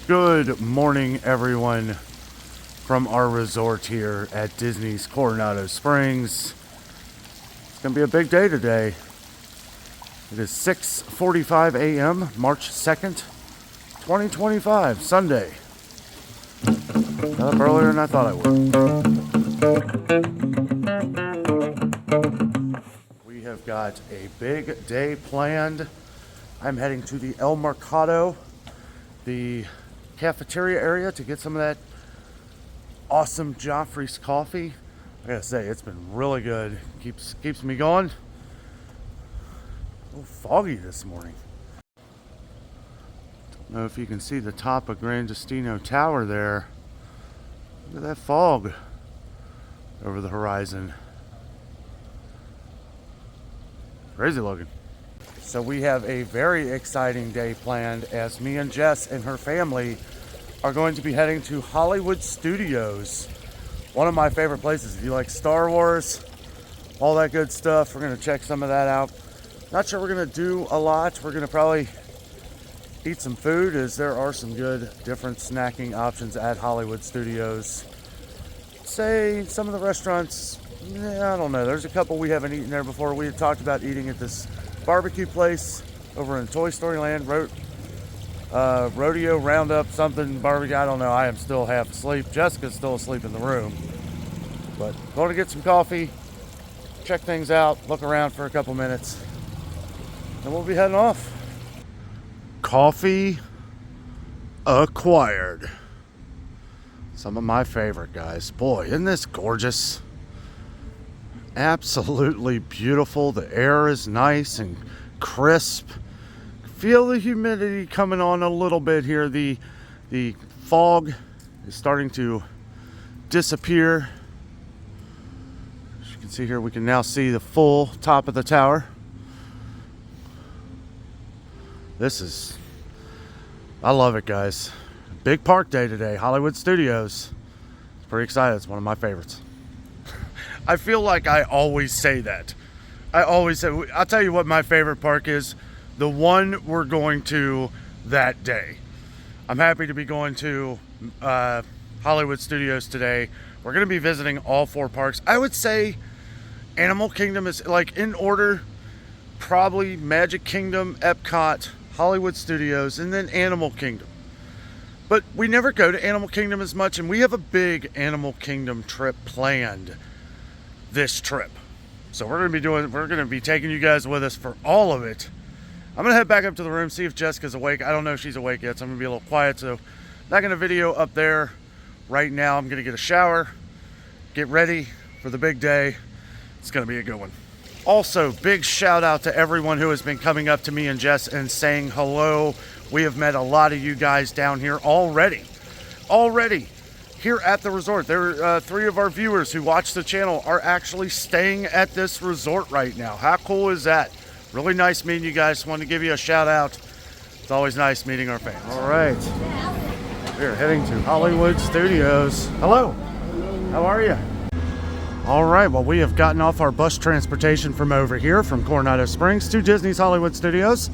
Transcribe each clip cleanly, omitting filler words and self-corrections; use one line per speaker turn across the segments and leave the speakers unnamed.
Good morning, everyone, from our resort here at Disney's Coronado Springs. It's going to be a big day today. It is 6:45 a.m., March 2nd, 2025, Sunday. Got up earlier than I thought I would. We have got a big day planned. I'm heading to the El Mercado, the cafeteria area, to get some of that awesome Joffrey's coffee. I gotta say, it's been really good. Keeps me going. A little foggy this morning. Don't know if you can see the top of Gran Destino Tower there. Look at that fog over the horizon. Crazy looking. So we have a very exciting day planned, as me and Jess and her family are going to be heading to Hollywood Studios. One of my favorite places. If you like Star Wars, all that good stuff, we're going to check some of that out. Not sure we're going to do a lot. We're going to probably eat some food, as there are some good different snacking options at Hollywood Studios. Say some of the restaurants, I don't know. There's a couple we haven't eaten there before. We had talked about eating at this barbecue place over in Toy Story Land, Rodeo Roundup something barbecue. I don't know. I am still half asleep. Jessica's still asleep in the room. But going to get some coffee, check things out, look around for a couple minutes, and we'll be heading off. Coffee acquired. Some of my favorite, guys. Boy, isn't this gorgeous? Absolutely beautiful. The air is nice and crisp. Feel the humidity coming on a little bit here. The fog is starting to disappear. As you can see here, we can now see the full top of the tower. I love it, guys. Big park day today, Hollywood Studios. Pretty excited. It's one of my favorites. I feel like I always say that. I'll tell you what my favorite park is. The one we're going to that day. I'm happy to be going to Hollywood Studios today. We're going to be visiting all four parks. I would say Animal Kingdom is, like, in order, probably Magic Kingdom, Epcot, Hollywood Studios, and then Animal Kingdom. But we never go to Animal Kingdom as much, and we have a big Animal Kingdom trip planned this trip. So we're going to be taking you guys with us for all of it. I'm going to head back up to the room, see if Jessica's awake. I don't know if she's awake yet, so I'm going to be a little quiet. So not going to video up there right now. I'm going to get a shower, get ready for the big day. It's going to be a good one. Also, big shout out to everyone who has been coming up to me and Jess and saying hello. We have met a lot of you guys down here already. Here at the resort. There are 3 of our viewers who watch the channel are actually staying at this resort right now. How cool is that? Really nice meeting you guys. Want to give you a shout out. It's always nice meeting our fans. All right. We're heading to Hollywood Studios. Hello. How are you? All right. Well, we have gotten off our bus transportation from over here, from Coronado Springs to Disney's Hollywood Studios.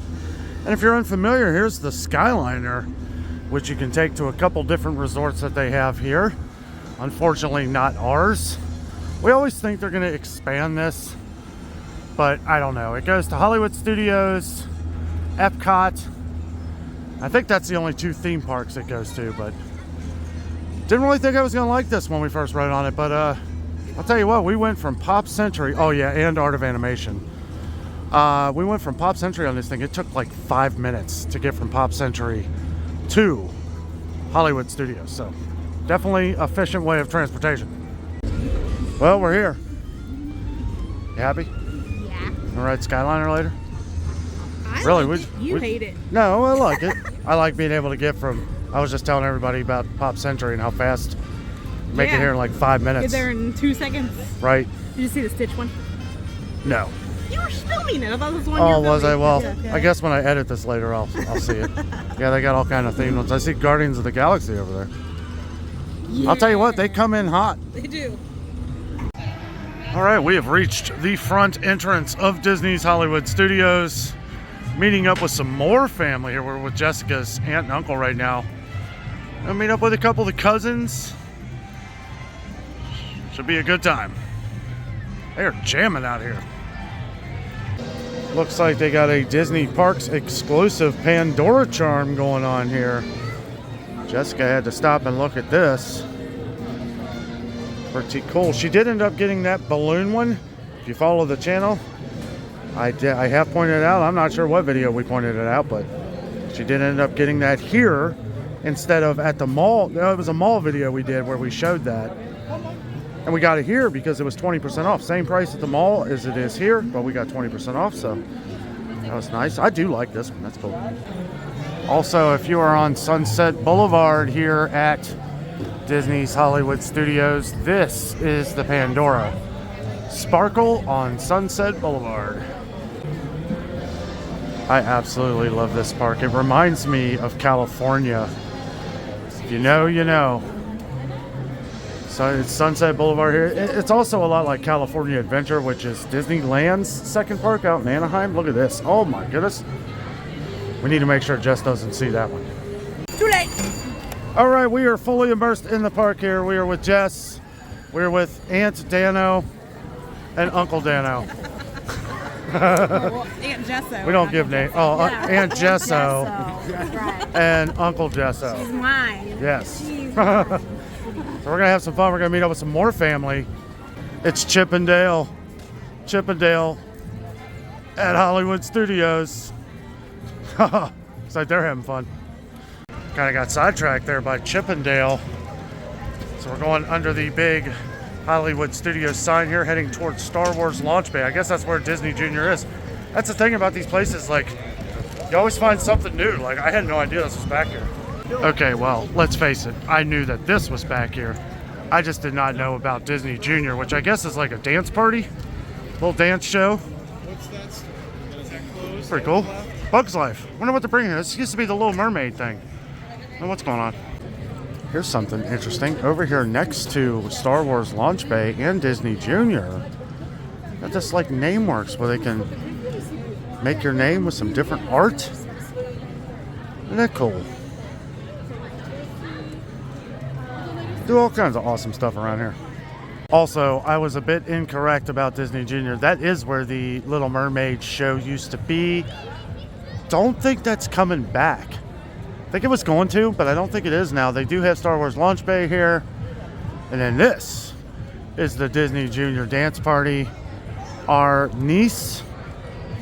And if you're unfamiliar, here's the Skyliner, which you can take to a couple different resorts that they have here. Unfortunately, not ours. We always think they're going to expand this, but I don't know. It goes to Hollywood Studios, Epcot. I think that's the only 2 theme parks it goes to, but didn't really think I was going to like this when we first rode on it. But I'll tell you what, we went from Pop Century, oh yeah, and Art of Animation. We went from Pop Century on this thing. It took like 5 minutes to get from Pop Century to Hollywood Studios. So definitely efficient way of transportation. Well, we're here. You happy?
Yeah.
All right, Skyliner later?
Really? Like you hate it.
No, I like it. I like being able to get from, I was just telling everybody about Pop Century and how fast you make it here in like 5 minutes.
Get there in 2 seggieseconds.
Right.
Did you see the Stitch one?
No.
You were filming it. I thought it was the one
Oh,
you were
was I? Well,
okay.
I guess when I edit this later, I'll see it. Yeah, they got all kind of themed ones. I see Guardians of the Galaxy over there. Yeah. I'll tell you what, they come in hot.
They do.
All right, we have reached the front entrance of Disney's Hollywood Studios. Meeting up with some more family here. We're with Jessica's aunt and uncle right now. I'll meet up with a couple of the cousins. Should be a good time. They are jamming out here. Looks like they got a Disney Parks exclusive Pandora charm going on here. Jessica had to stop and look at this. Pretty cool. She did end up getting that balloon one. If you follow the channel, I have pointed it out. I'm not sure what video we pointed it out, but she did end up getting that here instead of at the mall. No, it was a mall video we did where we showed that. And we got it here because it was 20% off. Same price at the mall as it is here, but we got 20% off, so that was nice. I do like this one. That's cool. Also, if you are on Sunset Boulevard here at Disney's Hollywood Studios, this is the Pandora. Sparkle on Sunset Boulevard. I absolutely love this park. It reminds me of California. If you know, you know. So it's Sunset Boulevard here. It's also a lot like California Adventure, which is Disneyland's second park out in Anaheim. Look at this. Oh my goodness. We need to make sure Jess doesn't see that one.
Too late.
All right, we are fully immersed in the park here. We are with Jess. We're with Aunt Danno and Uncle Danno.
Well, Aunt Jesso.
We don't give names. Oh,
Yeah.
Aunt Jesso
Right.
and Uncle Jesso.
She's mine.
Yes.
She's
So
mine.
we're going to have some fun. We're going to meet up with some more family. It's Chippendale. Chippendale at Hollywood Studios. It's like they're having fun. Kind of got sidetracked there by Chippendale. So we're going under the big Hollywood Studios sign here, heading towards Star Wars Launch Bay. I guess that's where Disney Junior is. That's the thing about these places, like, you always find something new. Like, I had no idea this was back here. Okay, well, let's face it. I knew that this was back here. I just did not know about Disney Junior, which I guess is like a dance party, little dance show.
What's that store? Is that closed?
Pretty cool. Bug's Life. Wonder what they're bringing. This used to be the Little Mermaid thing. I wonder what's going on. Here's something interesting. Over here next to Star Wars Launch Bay and Disney Junior, got this like name works where they can make your name with some different art. Isn't that cool? Do all kinds of awesome stuff around here. Also, I was a bit incorrect about Disney Junior. That is where the Little Mermaid show used to be. Don't think that's coming back. I think it was going to, but I don't think it is now. They do have Star Wars Launch Bay here. And then this is the Disney Junior dance party. Our niece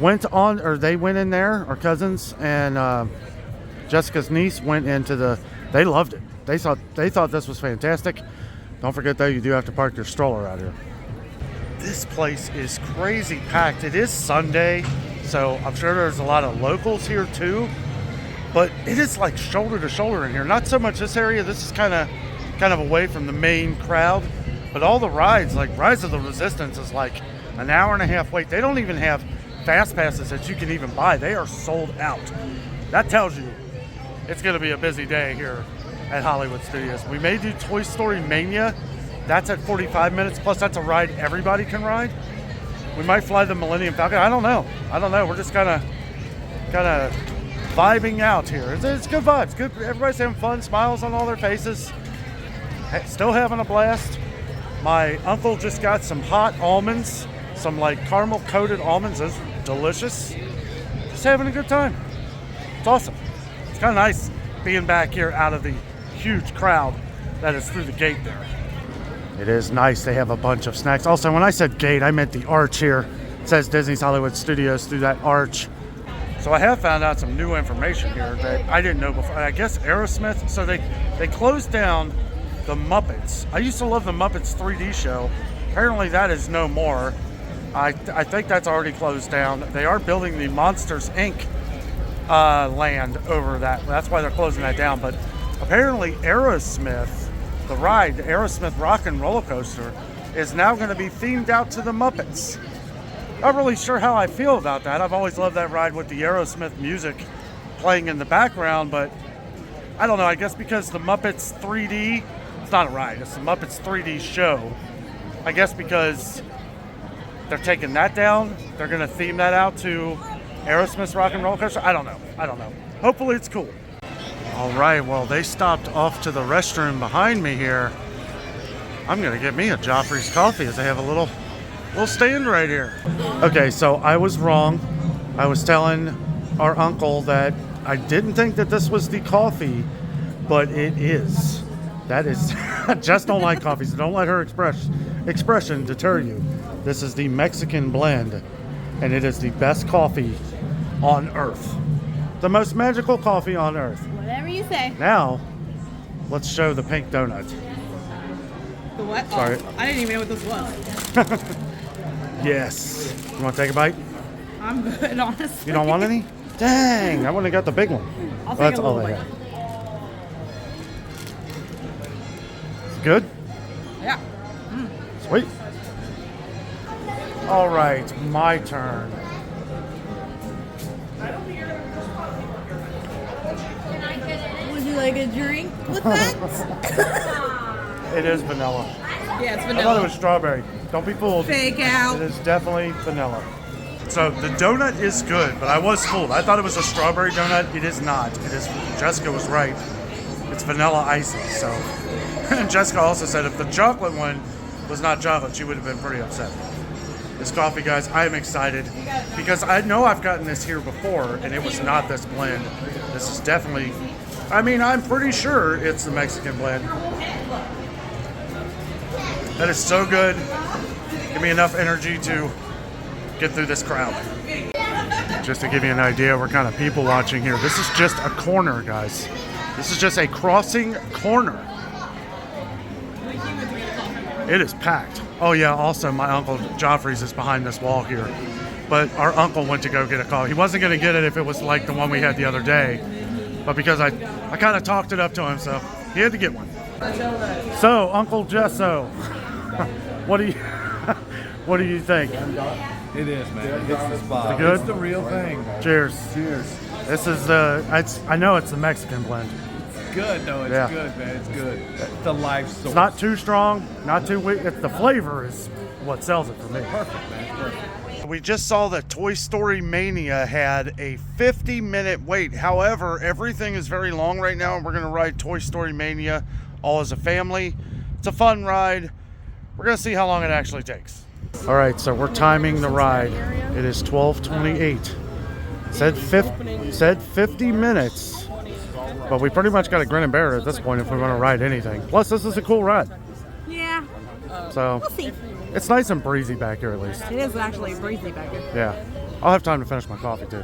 went on, or they went in there, our cousins, and Jessica's niece went into the, they loved it. They thought this was fantastic. Don't forget though, you do have to park your stroller out here. This place is crazy packed. It is Sunday, so I'm sure there's a lot of locals here too. But it is like shoulder to shoulder in here. Not so much this area. This is kind of away from the main crowd. But all the rides, like Rise of the Resistance, is like an hour and a half wait. They don't even have fast passes that you can even buy. They are sold out. That tells you it's going to be a busy day here at Hollywood Studios. We may do Toy Story Mania. That's at 45 minutes. Plus, that's a ride everybody can ride. We might fly the Millennium Falcon. I don't know. We're just kind of vibing out here. It's good vibes. Good. Everybody's having fun. Smiles on all their faces. Still having a blast. My uncle just got some hot almonds. Some like caramel coated almonds. Those are delicious. Just having a good time. It's awesome. It's kind of nice being back here out of the huge crowd that is through the gate there. It is nice. They have a bunch of snacks. Also, when I said gate, I meant the arch here. It says Disney's Hollywood Studios through that arch. So I have found out some new information here that I didn't know before. I guess Aerosmith, so they closed down the Muppets. I used to love the Muppets 3D show. Apparently that is no more. I think that's already closed down. They are building the Monsters Inc. Land over that. That's why they're closing that down. But apparently Aerosmith, the ride, the Aerosmith Rock and Roller Coaster, is now going to be themed out to the Muppets. Not really sure how I feel about that. I've always loved that ride with the Aerosmith music playing in the background, but I don't know. I guess because the Muppets 3D, it's not a ride, it's the Muppets 3D show. I guess because they're taking that down, they're going to theme that out to Aerosmith's Rock and Roller Coaster. I don't know. Hopefully it's cool. All right, well, they stopped off to the restroom behind me here. I'm gonna get me a Joffrey's coffee as they have a little stand right here. Okay, so I was wrong. I was telling our uncle that I didn't think that this was the coffee, but it is. That is, Jess don't like coffee, so don't let her expression deter you. This is the Mexican blend, and it is the best coffee on earth. The most magical coffee on earth.
Whatever you say.
Now, let's show the pink donut.
The what?
Sorry.
Oh, I didn't even know what this was.
Yes. You want to take a bite?
I'm good, honestly.
You don't want any? Dang, I wouldn't have got the big one.
I'll take
That's
a
all
little
I
bite.
got. It's good?
Yeah.
Sweet. All right, my turn.
Would you like a drink with that?
It is vanilla.
Yeah, it's
I thought it
vanilla.
was strawberry. Don't be fooled.
Fake out.
It is definitely vanilla. So the donut is good, but I was fooled. I thought it was a strawberry donut. It is not. It is. Jessica was right. It's vanilla icing. So, and Jessica also said if the chocolate one was not chocolate, she would have been pretty upset. This coffee, guys, I am excited because I know I've gotten this here before, and it was not this blend. This is definitely. I mean, I'm pretty sure it's the Mexican blend. That is so good. Give me enough energy to get through this crowd. Just to give you an idea, we're kind of people watching here. This is just a corner, guys. This is just a crossing corner. It is packed. Oh yeah, also my uncle Joffrey's is behind this wall here. But our uncle went to go get a coffee. He wasn't gonna get it if it was like the one we had the other day. But because I kind of talked it up to him, so he had to get one. So, Uncle Jesso, what do you think?
It is, man. It hits the spot.
Is it good?
It's the real thing.
Cheers.
Cheers.
This is I know it's the Mexican blend.
It's good, though. It's
Yeah.
good, man. It's good. It's the life source.
It's not too strong, not too weak. It's the flavor is what sells it for me.
perfect, man. Perfect.
We just saw that Toy Story Mania had a 50-minute wait. However, everything is very long right now, and we're going to ride Toy Story Mania all as a family. It's a fun ride. We're going to see how long it actually takes. All right, so we're timing the ride. It is 12:28. Said 50 minutes, but we pretty much got to grin and bear it at this point if we want to ride anything. Plus, this is a cool ride.
Yeah.
So
We'll see.
it's nice and breezy back here at least.
It is actually breezy back here.
Yeah. I'll have time to finish my coffee too.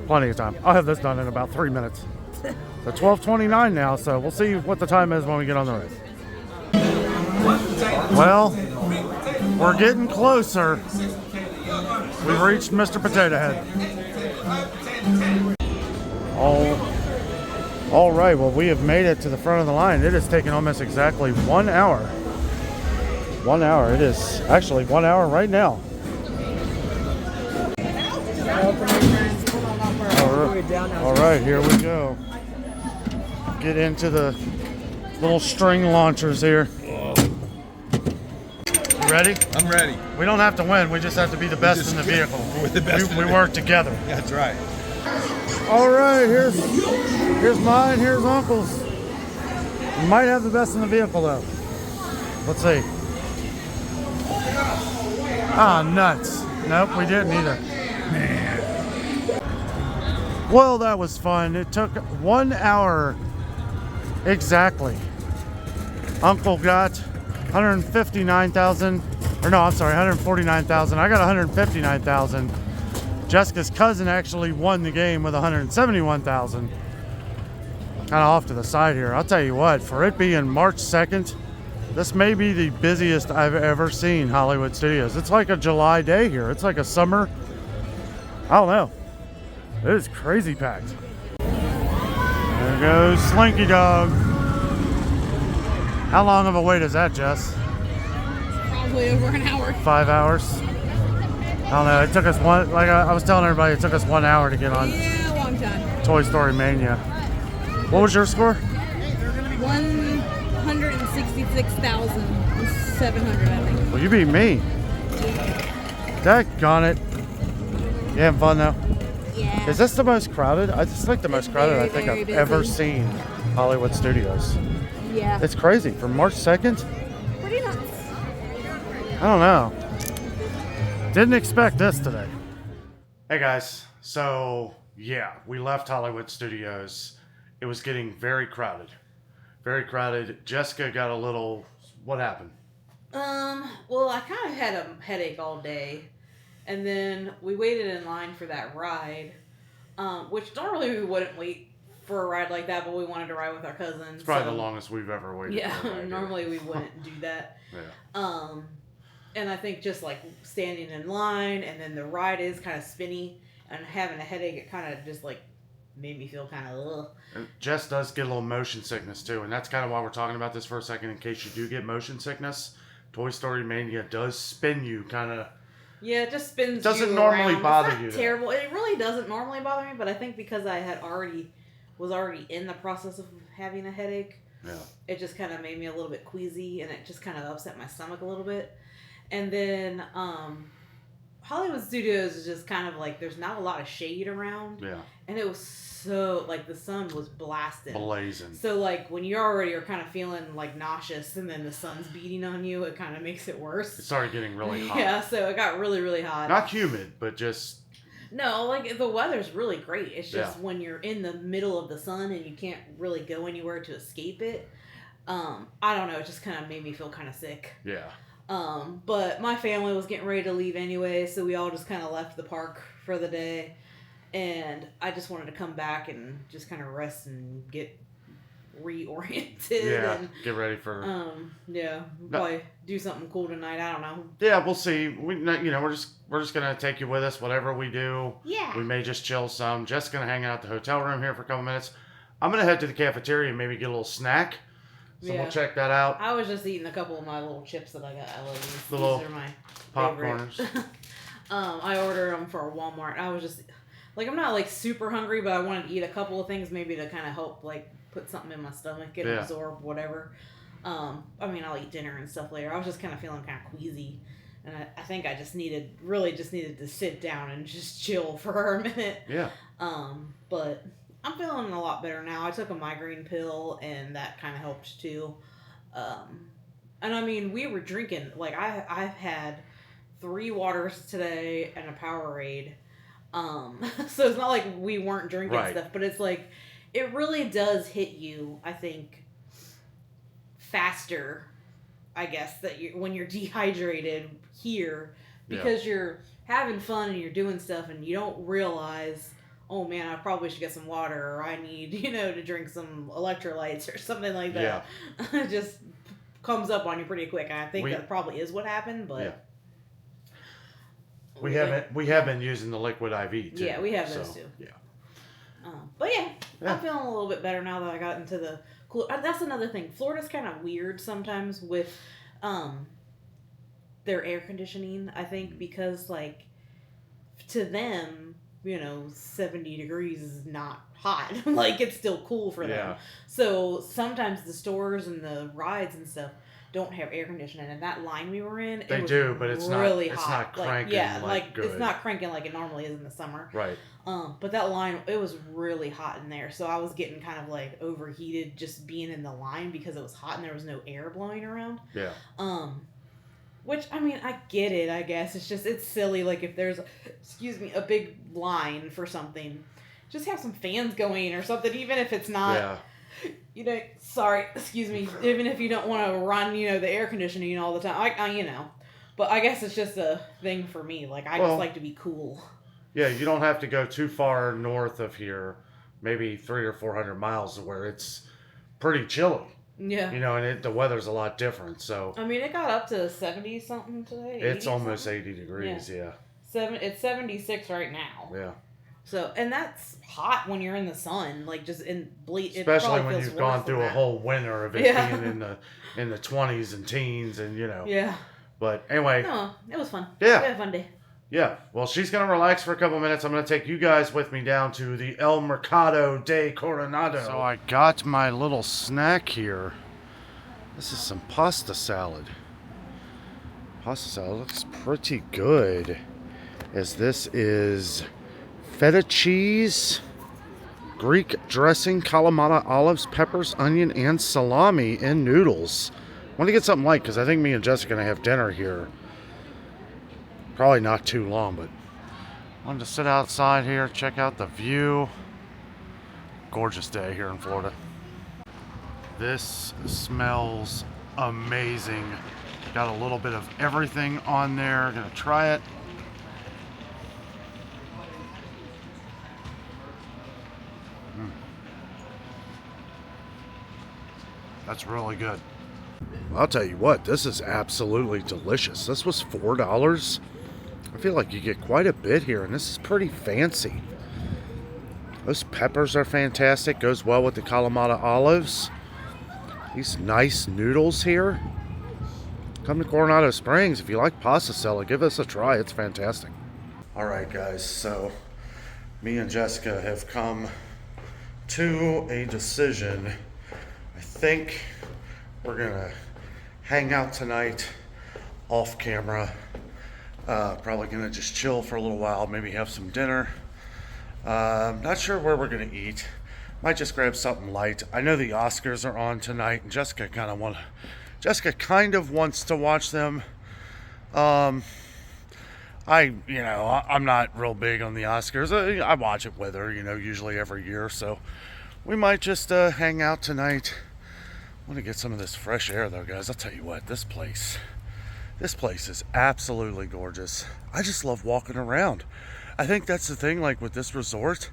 Plenty of time. I'll have this done in about 3 minutes. So 12:29 now, so we'll see what the time is when we get on the race. Well, we're getting closer. We've reached Mr. Potato Head. All right, well, we have made it to the front of the line. It has taken almost exactly 1 hour. 1 hour. It is actually 1 hour right now. All right, here we go. Get into the little string launchers here. You ready?
I'm ready.
We don't have to win. We just have to be the best in the vehicle.
We're the best in the
We work together.
That's right.
All right, here's mine. Here's Uncle's. We might have the best in the vehicle though. Let's see. Ah, nuts. Nope, we didn't either. Well, that was fun. It took 1 hour exactly. Uncle got 159,000, or no, I'm sorry, 149,000. I got 159,000. Jessica's cousin actually won the game with 171,000. Kind of off to the side here. I'll tell you what, for it being March 2nd, this may be the busiest I've ever seen Hollywood Studios. It's like a July day here. It's like a summer. I don't know. It is crazy packed. There goes Slinky Dog. How long of a wait is that, Jess?
Probably over an hour.
5 hours? I don't know. It took us like I was telling everybody, it took us 1 hour to get on
Yeah, a long time.
Toy Story Mania. What was your score?
166,700, I think.
Well, you beat me. Daggone it. You having fun though?
Yeah.
Is this the most crowded? I just think the most
It's
crowded I
very,
think
very
I've
busy.
ever seen Hollywood Studios.
Yeah.
It's crazy. From March 2nd?
Pretty nuts.
I don't know. Didn't expect this today. Hey guys, so yeah, we left Hollywood Studios. It was getting very crowded. Very crowded. Jessica got a little... What happened?
Well, I kind of had a headache all day, and then we waited in line for that ride, which normally we wouldn't wait for a ride like that, but we wanted to ride with our cousins.
It's probably the longest we've ever waited.
Yeah,
for a ride.
normally we wouldn't do that.
Yeah.
And I think just like standing in line, and then the ride is kind of spinny, and having a headache, it kind of just like made me feel kind of ugh.
And Jess does get a little motion sickness too, and that's kind of why we're talking about this for a second, in case you do get motion sickness. Toy Story Mania does spin you kind of.
Yeah, it just spins.
Doesn't
you
normally
around.
bother
it's not
you, though.
Terrible. It really doesn't normally bother me, but I think because I was already in the process of having a headache,
Yeah.
it just kind of made me a little bit queasy, and it just kind of upset my stomach a little bit. And then Hollywood Studios is just kind of like there's not a lot of shade around,
Yeah.
and it was so like the sun was blasting.
Blazing.
So like when you already are kind of feeling like nauseous, and then the sun's beating on you, it kind of makes it worse.
It started getting really hot.
Yeah, so it got really, really hot.
Not humid, but just.
No, like the weather's really great. It's just
Yeah.
when you're in the middle of the sun and you can't really go anywhere to escape it. I don't know. It just kind of made me feel kind of sick.
Yeah.
But my family was getting ready to leave anyway, so we all just kind of left the park for the day. And I just wanted to come back and just kind of rest and get reoriented.
Yeah.
And,
Get ready for.
yeah, probably do something cool tonight. I don't know.
Yeah, we'll see. We're just gonna take you with us. Whatever we do,
Yeah.
we may just chill some. Just gonna hang out at the hotel room here for a couple minutes. I'm gonna head to the cafeteria and maybe get a little snack. So
Yeah.
we'll check that out.
I was just eating a couple of my little chips that I got. I love these.
The little
These are my
popcorners.
favorite. I ordered them for Walmart. I was just like, I'm not like super hungry, but I wanted to eat a couple of things maybe to kind of help like put something in my stomach and
Yeah.
absorb whatever. I mean, I'll eat dinner and stuff later. I was just kind of feeling kind of queasy, and I think I just needed to sit down and just chill for a minute.
Yeah.
But I'm feeling a lot better now. I took a migraine pill, and that kind of helped too. And I mean, we were drinking, like I've had 3 waters today and a Powerade. So it's not like we weren't drinking
Right.
stuff, but it's like, it really does hit you, I think, faster, I guess, that when you're dehydrated here, because you're having fun and you're doing stuff and you don't realize, oh man, I probably should get some water, or I need, to drink some electrolytes or something like that. Yeah. It just comes up on you pretty quick. I think that probably is what happened, but...
Yeah. We have been using the liquid IV too.
Yeah, we have those too.
Yeah.
But yeah, I'm feeling a little bit better now that I got into the cool. That's another thing. Florida's kind of weird sometimes with their air conditioning. I think because like to them, 70 degrees is not hot. Like it's still cool for them.
Yeah.
So sometimes the stores and the rides and stuff don't have air conditioning, and that line we were in,
They
it was
do, but it's
really
not.
hot.
It's not cranking.
It's
good.
not cranking like it normally is in the summer.
Right.
But that line, it was really hot in there, so I was getting kind of like overheated just being in the line because it was hot and there was no air blowing around.
Yeah.
Which, I mean, I get it, I guess. It's just, it's silly. Like, if there's, a big line for something, just have some fans going or something, even if it's not,
Yeah.
even if you don't want to run, the air conditioning all the time. But I guess it's just a thing for me. Like, I just like to be cool.
Yeah, you don't have to go too far north of here, maybe 300 or 400 miles, where it's pretty chilly.
Yeah.
And the weather's a lot different, so.
I mean, it got up to 70 something today.
It's almost 80 degrees, yeah.
It's 76 right now.
Yeah.
So, and that's hot when you're in the sun, like just in bleach.
Especially when you've gone through a whole winter of it being in the 20s and teens, and
Yeah.
But anyway.
No, it was fun.
Yeah.
We had a fun day.
Yeah. Well, she's gonna relax for a couple minutes. I'm gonna take you guys with me down to the El Mercado de Coronado. So I got my little snack here. This is some pasta salad. Pasta salad looks pretty good, as this is feta cheese, Greek dressing, Kalamata olives, peppers, onion, and salami in noodles. I want to get something light because I think me and Jessica are going to have dinner here. Probably not too long, but I wanted to sit outside here, check out the view. Gorgeous day here in Florida. This smells amazing. Got a little bit of everything on there. Gonna try it. That's really good. I'll tell you what, this is absolutely delicious. This was $4. I feel like you get quite a bit here, and this is pretty fancy. Those peppers are fantastic. Goes well with the Kalamata olives. These nice noodles here. Come to Coronado Springs. If you like pasta salad, give us a try. It's fantastic. All right, guys. So me and Jessica have come to a decision. I think we're going to hang out tonight off camera. Probably going to just chill for a little while. Maybe have some dinner. Not sure where we're going to eat. Might just grab something light. I know the Oscars are on tonight, and Jessica kind of wants to watch them. I'm not real big on the Oscars. I watch it with her, usually every year. So we might just hang out tonight. I want to get some of this fresh air, though, guys. I'll tell you what, this place is absolutely gorgeous. I just love walking around. I think that's the thing, like with this resort,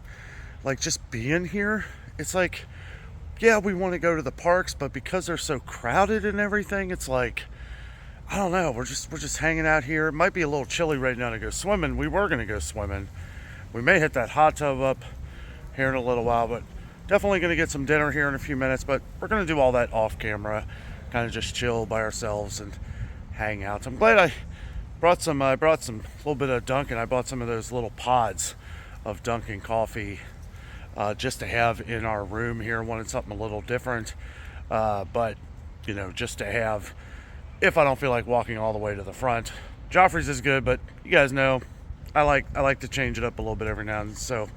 like just being here, it's like, yeah, we want to go to the parks, but because they're so crowded and everything, it's like, I don't know, we're just hanging out here. It might be a little chilly right now to go swimming. We were going to go swimming. We may hit that hot tub up here in a little while, but definitely going to get some dinner here in a few minutes, but we're going to do all that off camera, kind of just chill by ourselves and hang out. I'm glad I brought some little bit of Dunkin'. I bought some of those little pods of Dunkin' coffee just to have in our room here. Wanted something a little different, but just to have if I don't feel like walking all the way to the front. Joffrey's is good, but you guys know I like to change it up a little bit every now and then. So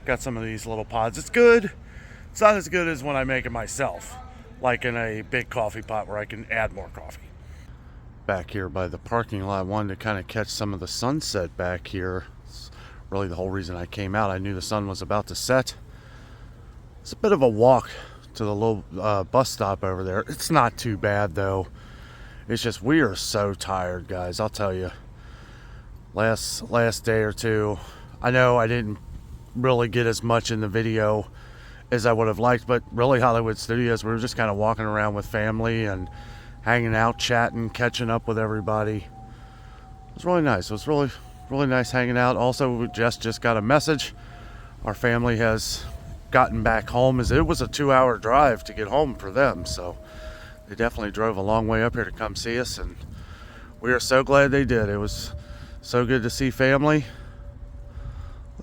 got some of these little pods. It's good. It's not as good as when I make it myself, like in a big coffee pot where I can add more coffee. Back here by the parking lot, I wanted to kind of catch some of the sunset back here. It's really the whole reason I came out. I knew the sun was about to set. It's a bit of a walk to the little bus stop over there. It's not too bad though. It's just we are so tired, guys. I'll tell you. Last day or two, I know I didn't really get as much in the video as I would have liked, but really Hollywood Studios, we were just kind of walking around with family and hanging out, chatting, catching up with everybody. It was really nice. It was really, really nice hanging out. Also, we just got a message. Our family has gotten back home, as it was a 2-hour drive to get home for them. So they definitely drove a long way up here to come see us, and we are so glad they did. It was so good to see family.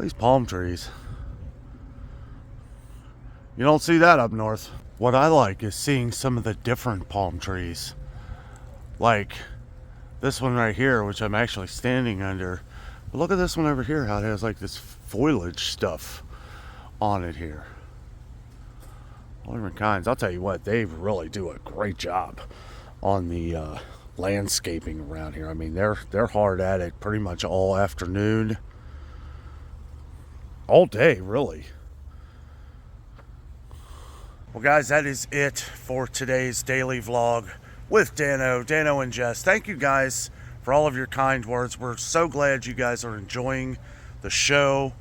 These palm trees. You don't see that up north. What I like is seeing some of the different palm trees. Like this one right here, which I'm actually standing under. But look at this one over here, how it has like this foliage stuff on it here. All different kinds. I'll tell you what, they really do a great job on the landscaping around here. I mean, they're hard at it pretty much all afternoon. All day, really. Well, guys, that is it for today's daily vlog with Danno and Jess. Thank you guys for all of your kind words. We're so glad you guys are enjoying the show.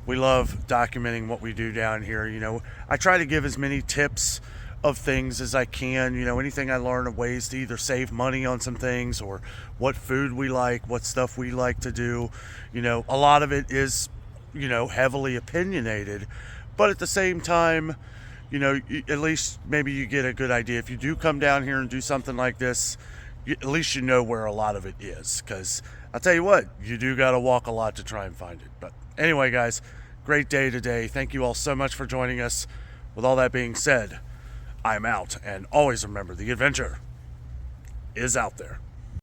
We love documenting what we do down here. I try to give as many tips of things as I can. Anything I learn of ways to either save money on some things or what food we like, what stuff we like to do. A lot of it is, heavily opinionated, but at the same time, at least maybe you get a good idea. If you do come down here and do something like this, at least you know where a lot of it is. Because I'll tell you what, you do got to walk a lot to try and find it. But anyway, guys, great day today. Thank you all so much for joining us. With all that being said, I'm out. And always remember, the adventure is out there.